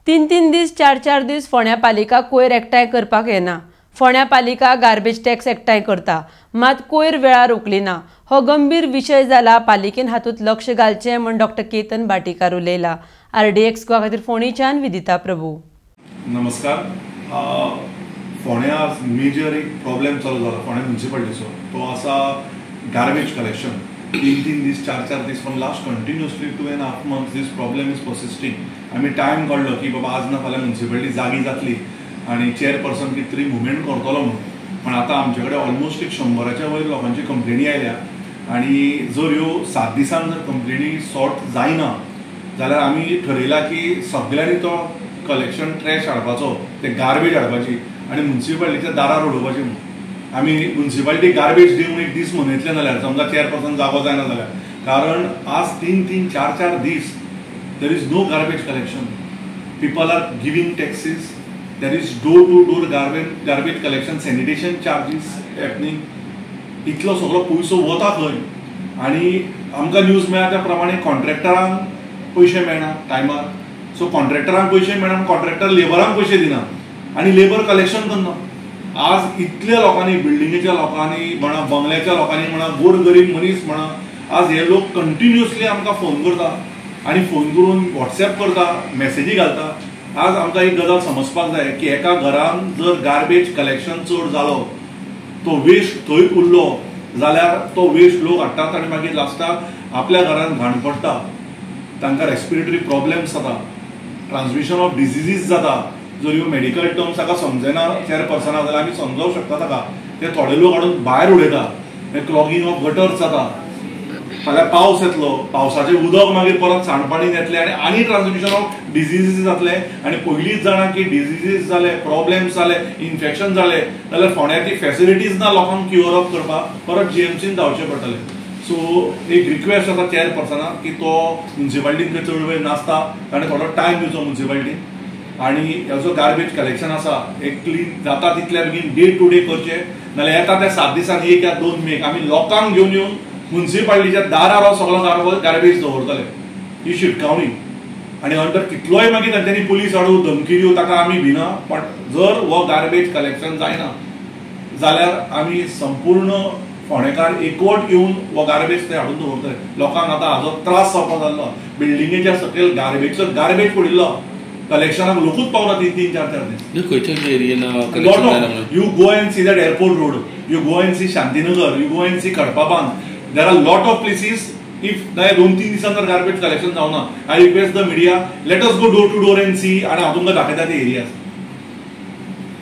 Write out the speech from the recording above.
तीन दीस चार दीस फोंड्या पालिका कोयर एकठांय करपाक येना। फोंड्या पालिका गार्बेज टॅक्स एकठांय करता, मात कोयर वेळार रोखली ना। हो गंभीर विशय जाला। पालिकेन हातूंत लक्ष घालचें म्हण डॉ. केतन भाटीकार उलयला। RDX गोवा खातीर फोंडेच्यान विदिता प्रभू। नमस्कार। फोंड्या मेजर एक प्रॉब्लेम चालू जाला फोंड्या म्युनिसिपालिटीचो, तो आसा गार्बेज कलेक्शन। तीन दीस चार दीस from last continuously 2.5 months this problem is persisting. आमी टायम काडलो की बाबा आज ना फाल्यां म्युनिसिपालिटी जागी जातली आनी चेअरपर्सन कितें तरी मुवमेंट करतलो म्हणून, पण आतां आमचे कडेन ऑलमोस्ट 100च्या वयर लोकांची कंप्लेनी आयल्या आनी जर ह्यो 7 दिसान जर कंप्लेनी सॉर्ट जायना जाल्यार आमी ठरयला की सगळ्यांनी तो कलेक्शन ट्रॅश हाडपाचो, ते गार्बेज हाडपाची आनी म्युनिसिपालिटीच्या दारार उडोवपाची म्हणून। आमी म्युनिसिपालिटी गार्बेज दिवन एक दीस मनयतले जाल्यार समजा चेअरपर्सन जागो जायना जाल्यार, कारण आज तीन चार दीस there is no garbage collection. People are giving taxes, there is door to door garbage collection, sanitation charges happening. इतलो सगळो पयसो वता खंय आनी आमकां न्यूज मेळ्ळा त्या प्रमाणे कॉन्ट्रॅक्टरांक पयशे मेळना टायमार। सो कॉन्ट्रॅक्टरांक पयशे मेळना, कॉन्ट्रॅक्टर लेबरांक पयशे दिना आनी लेबर कलेक्शन करना। आज इतल्या लोकांनी, बिल्डिंगेच्या लोकांनी म्हणा, बंगल्याच्या लोकांनी म्हणा, गोरगरीब मनीस म्हणा, आज हे लोक कंटिन्युअसली आमकां फोन करता आनी फोन करून व्हॉट्सएप करता, मेसेजी घालता। आज आमकां एक गजाल समजपाक जाय की एका घरान जर गार्बेज कलेक्शन चड जालो, तो वेस्ट थंय उरलो जाल्यार तो वेस्ट लोक हाडटात आनी मागीर लास्टाक आपल्या घरान घाण पडटा, तांकां रेस्पिरेटरी प्रॉब्लेम्स जाता, ट्रान्समिशन ऑफ डिजिजीस जाता। जर ह्यो मेडिकल टर्म्स ताका समजना चेअरपर्सना जाल्यार आमी समजावंक शकता ताका, ते थोडे लोक हाडून भायर उडयता, क्लॉगिंग ऑफ गटर्स जाता। फाल्यां पावस येतलो, पावसाचें उदक मागीर परत सांडपाणीन येतलें आनी ट्रान्समिशन ऑफ डिजिजीस जातले आनी पयलींच जाणा की डिजिजीस जाले, प्रॉब्लेम्स जाले, इन्फेक्शन जाले जाल्यार फोंड्याची फॅसिलिटीज ना लोकांक क्युअर अप करपाक, परत GMCन धांवचें पडटलें। सो एक रिक्वेस्ट आसा चेअरपर्सनाक की तो म्युनिसिपालिटीन चड वेळ नासता, ताणें थोडो टायम दिवचो म्युनिसिपालिटीन आनी ह्यो जो गार्बेज कलेक्शन आसा एक क्लीन जाता तितल्या बेगीन डे टू डे करचें, नाल्यार येता त्या 7 दिसांनी 1 या 2 मेक आमी लोकांक घेवन येवन म्युनिसिपालिटीच्या दारार हो सगळो गार्बेज दवरतले, ही शिटकावणी। आनी अंतर कितलोय मागीर तांच्यांनी पुलीस हाडूं, धमकी दिवं, ताका आमी भिना, पण जर हो गार्बेज कलेक्शन जायना जाल्यार आमी संपूर्ण फोंडेकार एकवट येवन हो गार्बेज ते हाडून दवरतले। लोकांक आतां हाजो त्रास जावपाक लागलो, बिल्डिंगेच्या सकयल गार्बेज पडिल्लो, कलेक्शनाक लोकूच पावना 3 4 दीस। You go and see that airport road, you go and see Shantinagar, you go and see Khadpabandh, there are lot of places. If 2-3 दिसान जर गार्बेज कलेक्शन जावना, I request the media, let us go door to door and see, आनी हांव तुमकां दाखयता ते areas.